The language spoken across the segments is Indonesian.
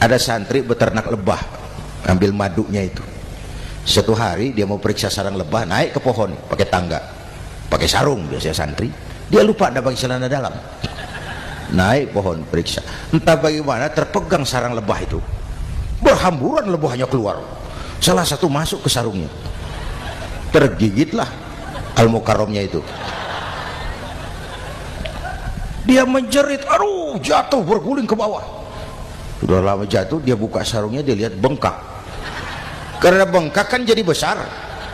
Ada santri beternak lebah, ambil madunya itu. Satu hari dia mau periksa sarang lebah, naik ke pohon pakai tangga, pakai sarung biasanya santri. Dia lupa ada pakai celana dalam. Naik pohon periksa, entah bagaimana terpegang sarang lebah itu. Berhamburan lebahnya keluar. Salah satu masuk ke sarungnya. Tergigitlah Al-Mukarramnya itu. Dia menjerit, aduh, jatuh berguling ke bawah. Sudah lama jatuh, dia buka sarungnya, dia lihat bengkak. Karena bengkak kan jadi besar,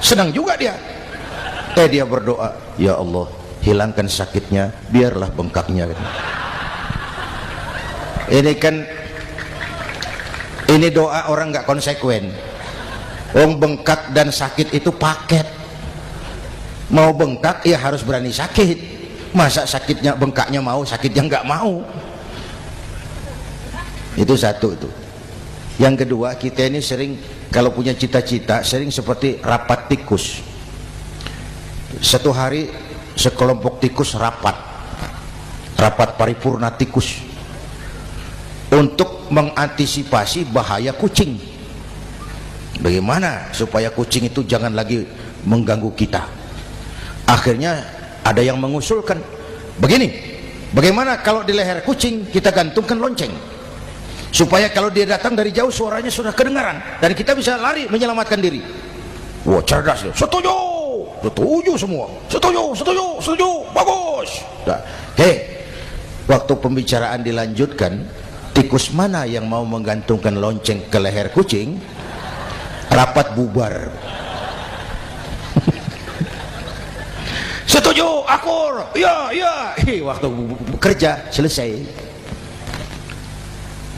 senang juga dia. Dia berdoa, ya Allah, hilangkan sakitnya, biarlah bengkaknya. Ini doa orang nggak konsekuen. Orang bengkak dan sakit itu paket. Mau bengkak ya harus berani sakit. Masa sakitnya bengkaknya mau, sakitnya nggak mau. Itu satu itu. Yang kedua, kita ini sering kalau punya cita-cita sering seperti rapat tikus. Satu hari sekelompok tikus rapat paripurna tikus untuk mengantisipasi bahaya kucing. Bagaimana supaya kucing itu jangan lagi mengganggu kita. Akhirnya ada yang mengusulkan begini, bagaimana kalau di leher kucing kita gantungkan lonceng, supaya kalau dia datang dari jauh suaranya sudah kedengaran dan kita bisa lari menyelamatkan diri. Wah, cerdas ya. Setuju semua. Setuju. Bagus. Nah, waktu pembicaraan dilanjutkan, tikus mana yang mau menggantungkan lonceng ke leher kucing? Rapat bubar. Setuju, akur. Iya. Waktu kerja selesai.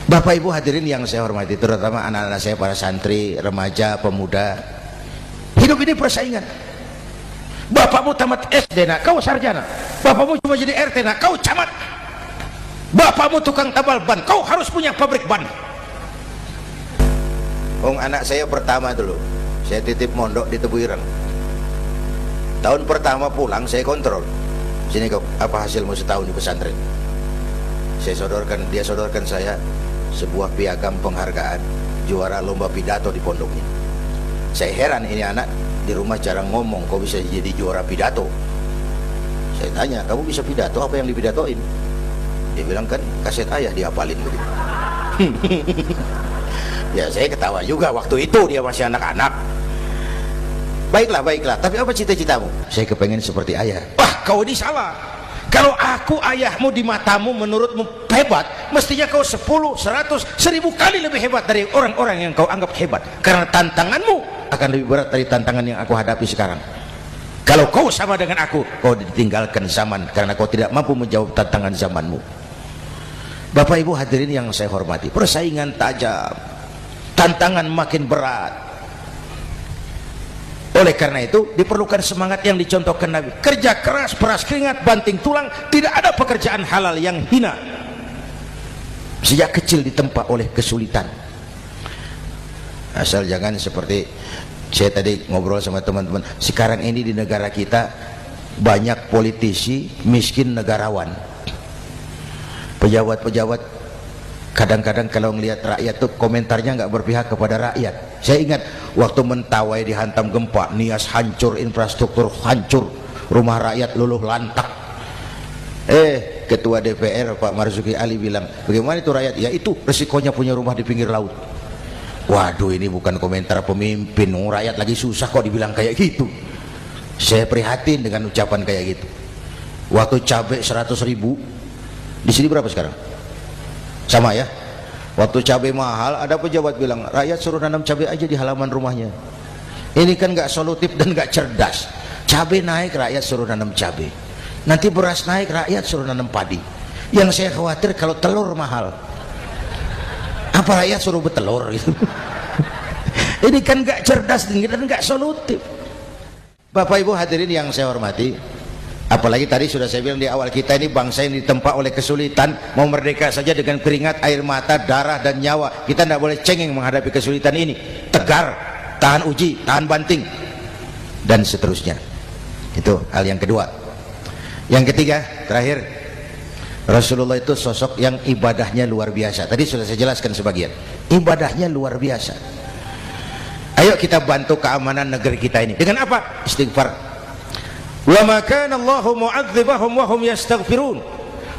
Bapak Ibu hadirin yang saya hormati, terutama anak-anak saya, para santri, remaja, pemuda. Hidup ini persaingan. Bapakmu tamat SD nak, kau sarjana. Bapakmu cuma jadi RT nak, kau camat. Bapakmu tukang tabal ban, kau harus punya pabrik ban. Anak saya pertama dulu, saya titip mondok di Tebu Ireng. Tahun pertama pulang saya kontrol, sini kau, apa hasilmu setahun di pesantren? Dia sodorkan saya sebuah piagam penghargaan juara lomba pidato di pondoknya. Saya heran, ini anak di rumah jarang ngomong, kok bisa jadi juara pidato? Saya tanya, kamu bisa pidato, apa yang dipidatoin? Dia bilang, kan kaset ayah dihafalin begitu. Ya saya ketawa juga, waktu itu dia masih anak-anak. Baiklah, tapi apa cita-citamu? Saya kepengen seperti ayah. Wah, kau ini salah. Kalau aku ayahmu di matamu, menurutmu hebat, mestinya kau 10, 100, 1000 kali lebih hebat dari orang-orang yang kau anggap hebat. Karena tantanganmu akan lebih berat dari tantangan yang aku hadapi sekarang. Kalau kau sama dengan aku, kau ditinggalkan zaman karena kau tidak mampu menjawab tantangan zamanmu. Bapak Ibu hadirin yang saya hormati, persaingan tajam, tantangan makin berat. Oleh karena itu diperlukan semangat yang dicontohkan Nabi. Kerja keras, peras keringat, banting tulang. Tidak ada pekerjaan halal yang hina. Sejak kecil ditempa oleh kesulitan. Asal jangan seperti saya tadi ngobrol sama teman-teman. Sekarang ini di negara kita banyak politisi miskin negarawan. Pejabat-pejabat kadang-kadang kalau ngelihat rakyat tuh komentarnya nggak berpihak kepada rakyat. Saya ingat waktu Mentawai dihantam gempa, Nias hancur, infrastruktur hancur, rumah rakyat luluh lantak. Ketua DPR Pak Marzuki Ali bilang, bagaimana itu rakyat? Ya itu resikonya punya rumah di pinggir laut. Waduh, ini bukan komentar pemimpin, rakyat lagi susah kok dibilang kayak gitu. Saya prihatin dengan ucapan kayak gitu. Waktu cabai 100.000, di sini berapa sekarang? Sama ya. Waktu cabai mahal, ada pejabat bilang, rakyat suruh nanam cabai aja di halaman rumahnya. Ini kan nggak solutif dan nggak cerdas. Cabai naik, rakyat suruh nanam cabai. Nanti beras naik, rakyat suruh nanam padi. Yang saya khawatir kalau telur mahal, apa rakyat suruh bertelur gitu? Ini kan nggak cerdas dan nggak solutif. Bapak Ibu hadirin yang saya hormati, apalagi tadi sudah saya bilang di awal, kita ini bangsa yang ditempa oleh kesulitan. Mau merdeka saja dengan keringat, air mata, darah dan nyawa. Kita tidak boleh cengeng menghadapi kesulitan ini. Tegar, tahan uji, tahan banting, dan seterusnya. Itu hal yang kedua. Yang ketiga, terakhir, Rasulullah itu sosok yang ibadahnya luar biasa. Tadi sudah saya jelaskan sebagian. Ibadahnya luar biasa. Ayo kita bantu keamanan negeri kita ini. Dengan apa? Istighfar. Wa ma kana Allahu mu'adzibahum wa hum yastaghfirun.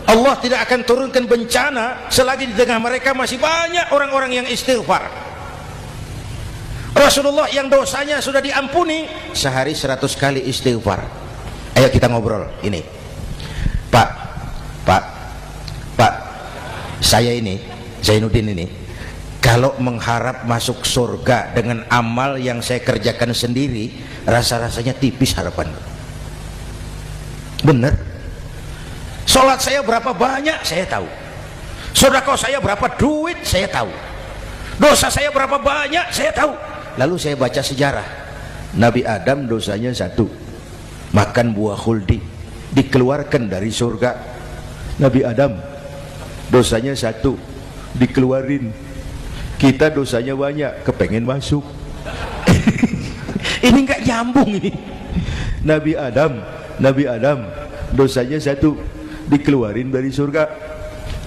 Allah tidak akan turunkan bencana selagi di tengah mereka masih banyak orang-orang yang istighfar. Rasulullah yang dosanya sudah diampuni sehari 100 kali istighfar. Ayo kita ngobrol ini. Pak, saya ini, Zainuddin ini, kalau mengharap masuk surga dengan amal yang saya kerjakan sendiri, rasa-rasanya tipis harapan. Bener. Sholat saya berapa banyak saya tahu. Sedekah saya berapa duit saya tahu. Dosa saya berapa banyak saya tahu. Lalu saya baca sejarah. Nabi Adam dosanya 1, makan buah khuldi, dikeluarkan dari surga. Nabi Adam dosanya 1, dikeluarin. Kita dosanya banyak, kepengen masuk. Ini nggak nyambung ini. Nabi Adam dosanya 1, dikeluarin dari surga.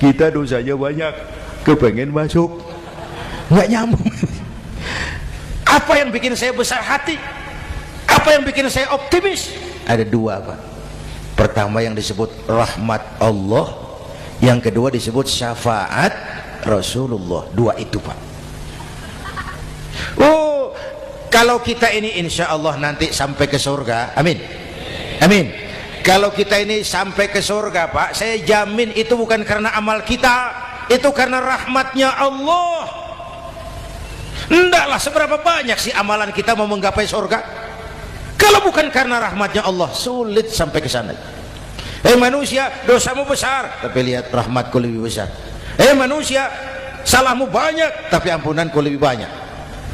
Kita dosanya banyak, kepengen masuk. Nggak nyambung. Apa yang bikin saya besar hati? Apa yang bikin saya optimis? Ada 2 Pak. Pertama yang disebut rahmat Allah, yang kedua disebut syafaat Rasulullah. 2 itu Pak. Oh, kalau kita ini insya Allah nanti sampai ke surga, amin, amin. Kalau kita ini sampai ke surga Pak, saya jamin itu bukan karena amal kita, itu karena rahmatnya Allah. Ndaklah seberapa banyak sih amalan kita mau menggapai surga. Kalau bukan karena rahmatnya Allah, sulit sampai ke sana. Manusia, dosamu besar, tapi lihat rahmatku lebih besar. Manusia, salahmu banyak, tapi ampunanku lebih banyak.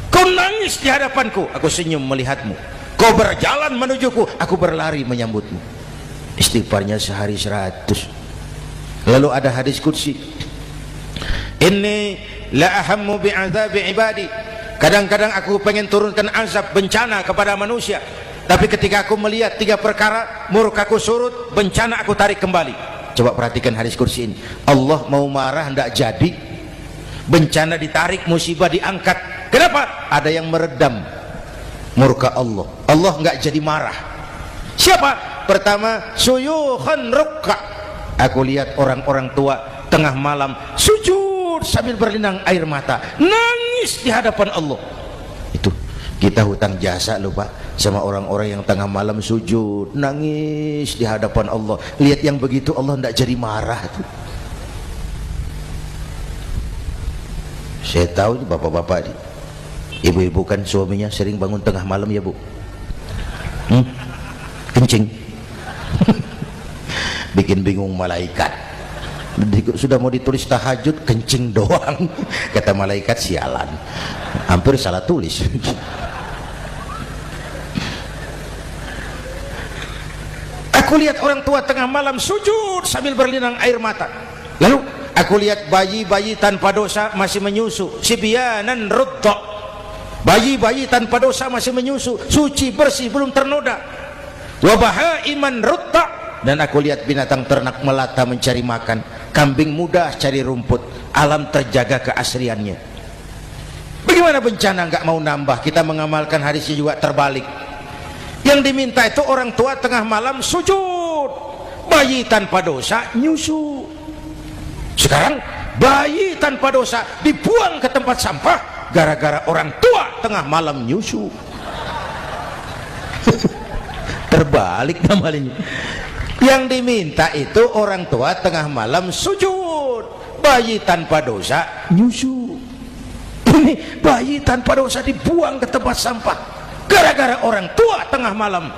Kau nangis di hadapanku, aku senyum melihatmu. Kau berjalan menujuku, aku berlari menyambutmu. Istighfarnya sehari 100. Lalu ada hadis qudsi, inni la ahammu bi'adzabi ibadi. Kadang-kadang aku pengen turunkan azab, bencana kepada manusia, tapi ketika aku melihat 3 perkara, murkaku surut, bencana aku tarik kembali. Coba perhatikan hadis kursi ini. Allah mau marah hendak jadi, bencana ditarik, musibah diangkat. Kenapa? Ada yang meredam murka Allah. Allah enggak jadi marah. Siapa? Pertama, suyukhan rukka. Aku lihat orang-orang tua tengah malam sujud sambil berlinang air mata, nangis di hadapan Allah. Itu kita hutang jasa loh Pak sama orang-orang yang tengah malam sujud nangis di hadapan Allah. Lihat yang begitu Allah tidak jadi marah tuh. Saya tahu bapak-bapak, ibu-ibu kan suaminya sering bangun tengah malam ya Bu, kencing. Bikin bingung malaikat. Sudah mau ditulis tahajud, kencing doang. Kata malaikat, sialan, hampir salah tulis. Aku lihat orang tua tengah malam sujud sambil berlinang air mata. Lalu aku lihat bayi-bayi tanpa dosa masih menyusu, sibyanan rudda. Bayi-bayi tanpa dosa masih menyusu, suci bersih, belum ternoda. Wa bahaiman rudda. Dan aku lihat binatang ternak melata mencari makan, kambing muda cari rumput, alam terjaga keasriannya. Bagaimana bencana nggak mau nambah? Kita mengamalkan hadisnya juga terbalik. Yang diminta itu orang tua tengah malam sujud, bayi tanpa dosa nyusu. Sekarang bayi tanpa dosa dibuang ke tempat sampah gara-gara orang tua tengah malam nyusu. Terbalik namanya. Yang diminta itu orang tua tengah malam sujud, bayi tanpa dosa nyusu. Ini bayi tanpa dosa dibuang ke tempat sampah gara-gara orang tua tengah malam.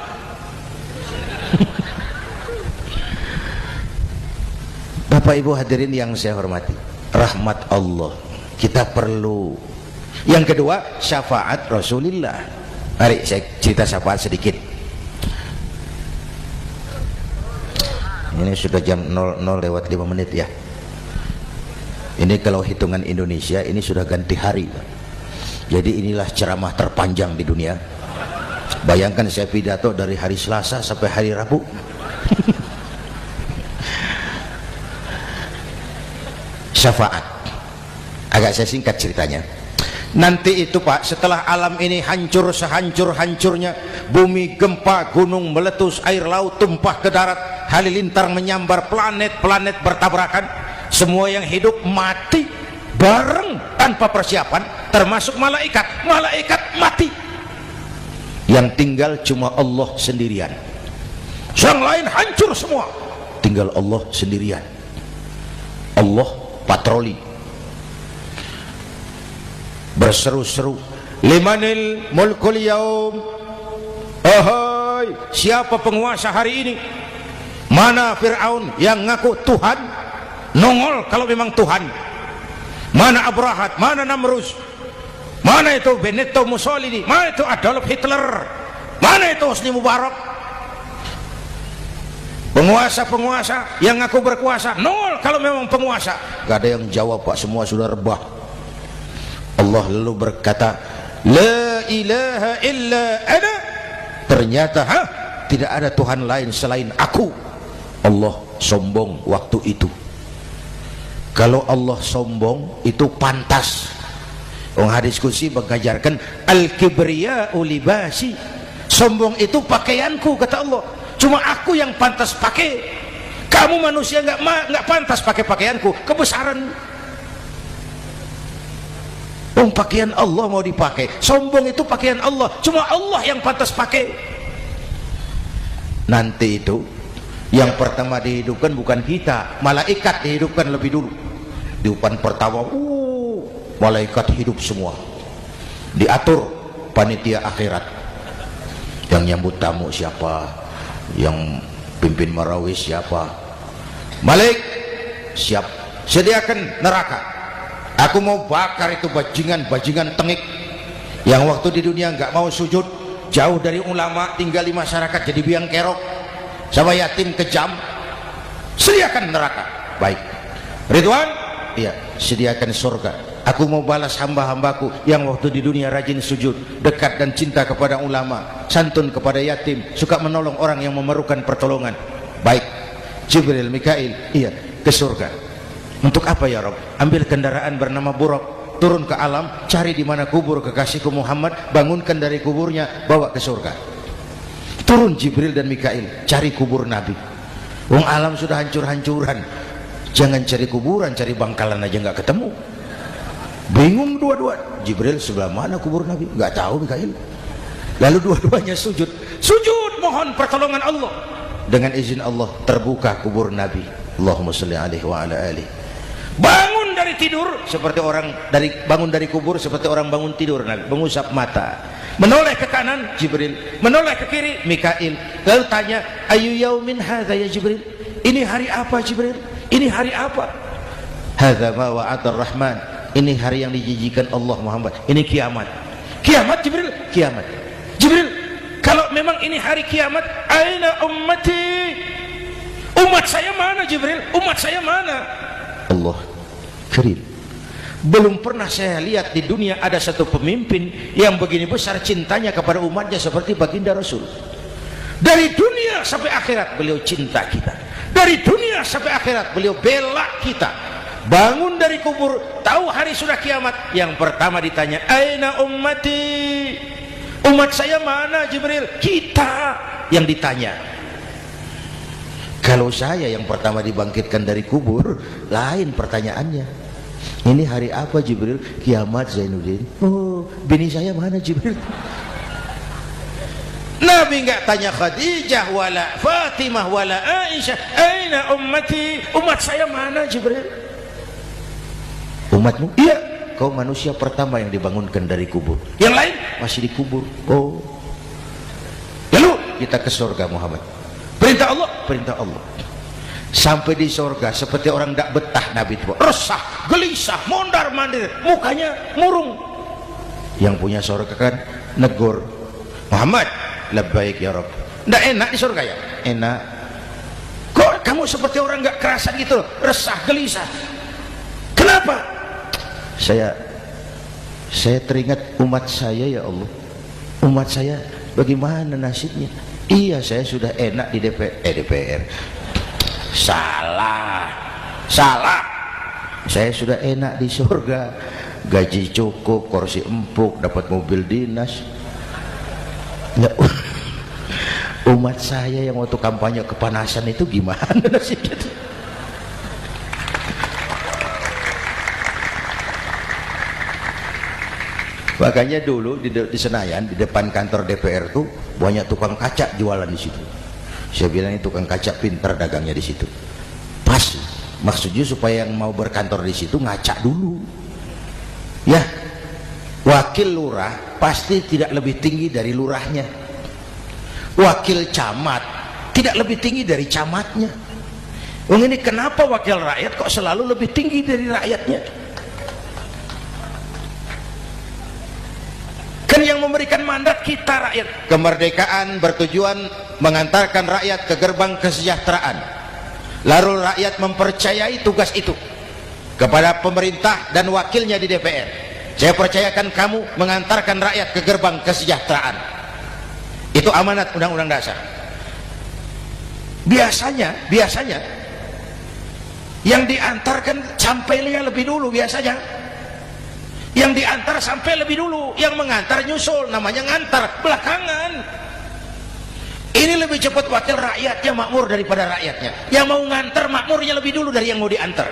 Bapak Ibu hadirin yang saya hormati, rahmat Allah kita perlu. Yang kedua, syafaat Rasulullah. Mari saya cerita syafaat sedikit. Ini sudah jam 00:05 ya. Ini kalau hitungan Indonesia ini sudah ganti hari. Jadi inilah ceramah terpanjang di dunia. Bayangkan saya pidato dari hari Selasa sampai hari Rabu. syafaat. Agak saya singkat ceritanya. Nanti itu Pak, setelah alam ini hancur sehancur-hancurnya, bumi gempa, gunung meletus, air laut tumpah ke darat, halilintar menyambar, planet-planet bertabrakan, semua yang hidup mati bareng tanpa persiapan, termasuk malaikat. Malaikat mati, yang tinggal cuma Allah sendirian. Yang lain hancur semua, tinggal Allah sendirian. Allah patroli berseru-seru, limanil mulkul yaum, ahai, siapa penguasa hari ini? Mana Fir'aun yang ngaku Tuhan, nongol kalau memang Tuhan. Mana Abrahat, mana Namrus, mana itu Benito Mussolini, mana itu Adolf Hitler, mana itu Hosni Mubarak? Penguasa-penguasa yang ngaku berkuasa, nongol kalau memang penguasa. Gak ada yang jawab Pak, semua sudah rebah. Allah lalu berkata, la ilaha illa ana. Ternyata tidak ada Tuhan lain selain aku. Allah sombong waktu itu. Kalau Allah sombong itu pantas. Orang hadis qudsi mengajarkan al-kibriya'u libasi. Sombong itu pakaianku, kata Allah. Cuma aku yang pantas pakai. Kamu manusia nggak pantas pakai pakaianku, kebesaran. Pakaian Allah mau dipakai, sombong itu pakaian Allah, cuma Allah yang pantas pakai. Nanti itu yang pertama dihidupkan bukan kita, malaikat dihidupkan lebih dulu. Diupan pertama, malaikat hidup semua, diatur panitia akhirat. Yang nyambut tamu siapa, yang pimpin marawis siapa. Malik siap, sediakan neraka. Aku mau bakar itu bajingan tengik yang waktu di dunia nggak mau sujud, jauh dari ulama, tinggal di masyarakat jadi biang kerok, sama yatim kejam. Sediakan neraka. Baik. Ridwan, iya, sediakan surga. Aku mau balas hamba-hambaku yang waktu di dunia rajin sujud, dekat dan cinta kepada ulama, santun kepada yatim, suka menolong orang yang memerlukan pertolongan. Baik. Jibril, Mikail, iya, ke surga. Untuk apa ya Rabb? Ambil kendaraan bernama Buraq, turun ke alam, cari di mana kubur kekasihku Muhammad, bangunkan dari kuburnya, bawa ke surga. Turun Jibril dan Mikail, cari kubur Nabi. Wong alam sudah hancur-hancuran, jangan cari kuburan, cari bangkalan aja nggak ketemu. Bingung dua-dua. Jibril, sebelah mana kubur Nabi? Nggak tahu Mikail. Lalu dua-duanya sujud mohon pertolongan Allah. Dengan izin Allah terbuka kubur Nabi. Allahumma sholli alaihi wa ala alihi. Bangun dari tidur seperti orang bangun dari kubur seperti orang bangun tidur, Nabi mengusap mata, menoleh ke kanan Jibril, menoleh ke kiri Mikail, lalu tanya, ayu yaumin hadza ya Jibril, ini hari apa Jibril, ini hari apa? Hadza ma wa'ada ar-Rahman, ini hari yang dijanjikan Allah Muhammad, ini kiamat. Kiamat Jibril, kiamat. Jibril, kalau memang ini hari kiamat, aina ummati, umat saya mana Jibril, umat saya mana? Allah Karim, belum pernah saya lihat di dunia ada satu pemimpin yang begini besar cintanya kepada umatnya seperti baginda Rasul. Dari dunia sampai akhirat beliau cinta kita, dari dunia sampai akhirat beliau bela kita. Bangun dari kubur, tahu hari sudah kiamat, yang pertama ditanya, aina ummati, umat saya mana Jibril? Kita yang ditanya. Kalau saya yang pertama dibangkitkan dari kubur, lain pertanyaannya. Ini hari apa Jibril? Kiamat Zainuddin. Oh, bini saya mana Jibril? Nabi enggak tanya Khadijah wala Fatimah wala Aisyah, aina ummati, umat saya mana Jibril? Umatmu? Iya, kau manusia pertama yang dibangunkan dari kubur. Yang lain masih dikubur. Oh. Lalu kita ke surga Muhammad. Perintah Allah, perintah Allah. Sampai di surga seperti orang tidak betah Nabi itu, resah, gelisah, mondar-mandir, mukanya murung. Yang punya surga kan negur, Muhammad, labbaik ya Rabb. Tidak enak di surga ya? Enak. Kok kamu seperti orang nggak kerasan gitu, resah, gelisah? Kenapa? Saya teringat umat saya ya Allah. Umat saya bagaimana nasibnya? Iya, saya sudah enak di DPR. Salah. saya sudah enak di surga, gaji cukup, kursi empuk, dapat mobil dinas. Nah, umat saya yang waktu kampanye kepanasan itu gimana nasibnya? Makanya dulu di Senayan, di depan kantor DPR tuh banyak tukang kaca jualan di situ. Saya bilang ini tukang kaca pintar dagangnya di situ. Pas, maksudnya supaya yang mau berkantor di situ ngaca dulu. Ya, wakil lurah pasti tidak lebih tinggi dari lurahnya. Wakil camat tidak lebih tinggi dari camatnya. Ini kenapa wakil rakyat kok selalu lebih tinggi dari rakyatnya? Kan yang memberikan mandat kita rakyat. Kemerdekaan bertujuan mengantarkan rakyat ke gerbang kesejahteraan. Lalu rakyat mempercayai tugas itu kepada pemerintah dan wakilnya di DPR. Saya percayakan kamu mengantarkan rakyat ke gerbang kesejahteraan. Itu amanat Undang-Undang Dasar. Biasanya yang diantarkan sampainya lebih dulu biasanya. Yang diantar sampai lebih dulu, yang mengantar nyusul, namanya ngantar belakangan. Ini lebih cepat wakil rakyatnya makmur daripada rakyatnya. Yang mau ngantar makmurnya lebih dulu dari yang mau diantar.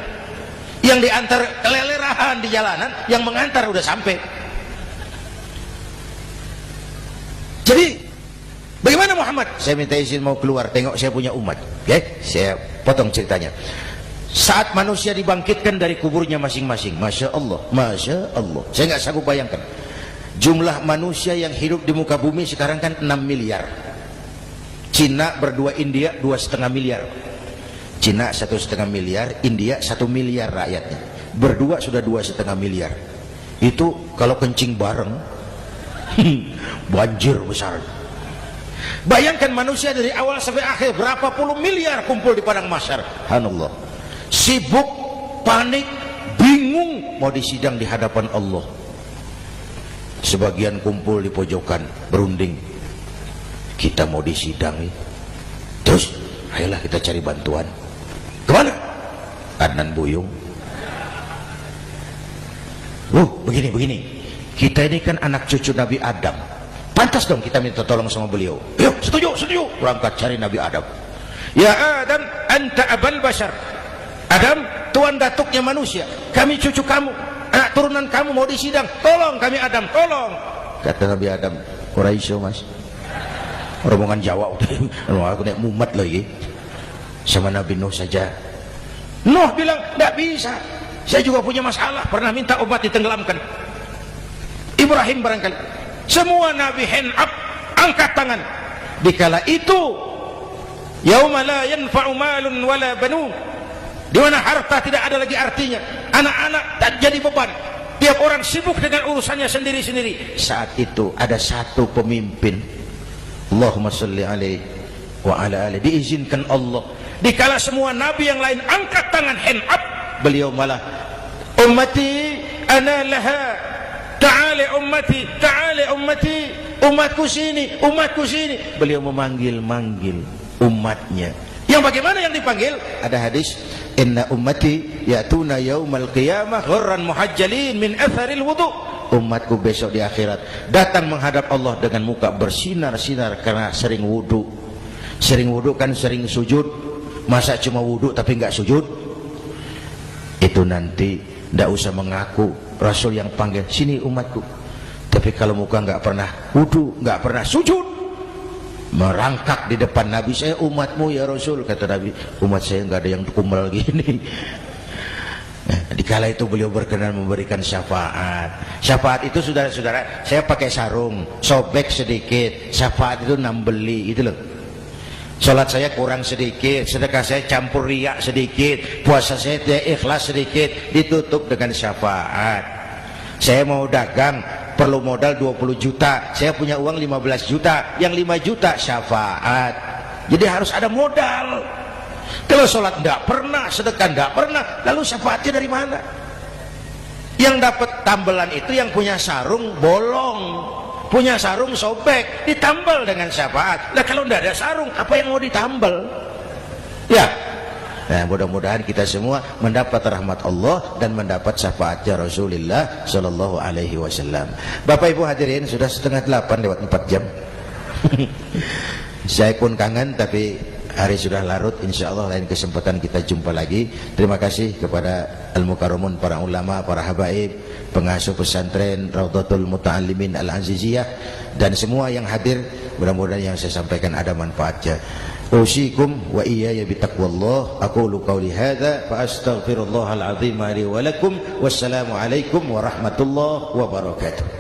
Yang diantar kelelerahan di jalanan, yang mengantar udah sampai. Jadi bagaimana Muhammad? Saya minta izin mau keluar, tengok saya punya umat. Ya, saya potong ceritanya. Saat manusia dibangkitkan dari kuburnya masing-masing, Masya Allah, Masya Allah, saya nggak sanggup bayangkan jumlah manusia yang hidup di muka bumi sekarang kan 6 miliar. Cina berdua, India 2,5 miliar. Cina 1,5 miliar, India 1 miliar rakyatnya. Berdua sudah 2,5 miliar. Itu kalau kencing bareng banjir besar. Bayangkan manusia dari awal sampai akhir berapa puluh miliar kumpul di padang mahsyar. Subhanallah. Sibuk, panik, bingung mau disidang di hadapan Allah. Sebagian kumpul di pojokan berunding, kita mau disidang nih. Terus ayolah kita cari bantuan. Kemana? Adnan Buyung. Begini kita ini kan anak cucu Nabi Adam, pantas dong kita minta tolong sama beliau. Yuk, setuju, berangkat cari Nabi Adam. Ya Adam, anta abal bashar. Adam, tuan datuknya manusia, kami cucu kamu, anak turunan kamu mau disidang, tolong kami Adam, tolong. Kata Nabi Adam, Quraisy mas, rombongan Jawa udah, aku naik mumat lagi sama Nabi Nuh saja. Nuh bilang, tidak bisa, saya juga punya masalah, pernah minta obat ditenggelamkan. Ibrahim barangkali, semua Nabi hand up, angkat tangan. Dikala itu, yauma la yanfa'u malun wala banun, di mana harta tidak ada lagi artinya, anak-anak tak jadi beban, tiap orang sibuk dengan urusannya sendiri-sendiri. Saat itu ada satu pemimpin, Allahumma sholli alaihi wa ala alihi, diizinkan Allah. Dikala semua nabi yang lain angkat tangan hand up, beliau malah ummati ana laha, ta'ali ummati, umatku sini. Beliau memanggil umatnya. Yang bagaimana yang dipanggil? Ada hadis, inna ummati ya'tuna yaumal qiyamah ghurran muhajjalin min atharil wudu. Umatku besok di akhirat datang menghadap Allah dengan muka bersinar-sinar karena sering wudu. Sering wudu kan sering sujud. Masa cuma wudu tapi enggak sujud? Itu nanti enggak usah mengaku Rasul yang panggil, sini umatku. Tapi kalau muka enggak pernah wudu, enggak pernah sujud, merangkak di depan Nabi, saya umatmu ya Rasul. Kata Nabi, umat saya nggak ada yang kumel gini. Nah, dikala itu beliau berkenan memberikan syafaat. Syafaat itu saudara-saudara, saya pakai sarung, sobek sedikit. Syafaat itu nambeli, itu loh. Salat saya kurang sedikit, sedekah saya campur riak sedikit, puasa saya tidak ikhlas sedikit, ditutup dengan syafaat. Saya mau dagang, perlu modal 20 juta, saya punya uang 15 juta, yang 5 juta syafaat. Jadi harus ada modal. Kalau sholat tidak pernah, sedekah tidak pernah, lalu syafaatnya dari mana? Yang dapat tambelan itu yang punya sarung bolong, punya sarung sobek, ditambal dengan syafaat. Nah kalau tidak ada sarung, apa yang mau ditambal? Ya, Nah, mudah-mudahan kita semua mendapat rahmat Allah dan mendapat syafaatnya Rasulullah Shallallahu Alaihi Wasallam. Bapak Ibu hadirin, sudah 7:30 lewat 4 jam. Saya pun kangen, tapi hari sudah larut. Insya Allah lain kesempatan kita jumpa lagi. Terima kasih kepada Al-Mukarramun, para ulama, para habaib, pengasuh pesantren Raudhatul Muta'allimin Al-Aziziyah, dan semua yang hadir. Mudah-mudahan yang saya sampaikan ada manfaatnya. Usikum wa iyaya bitaqwallah. Aqulu qawli hadza fa astaghfirullahal azim li wa lakum. Wassalamu alaikum warahmatullahi wabarakatuh.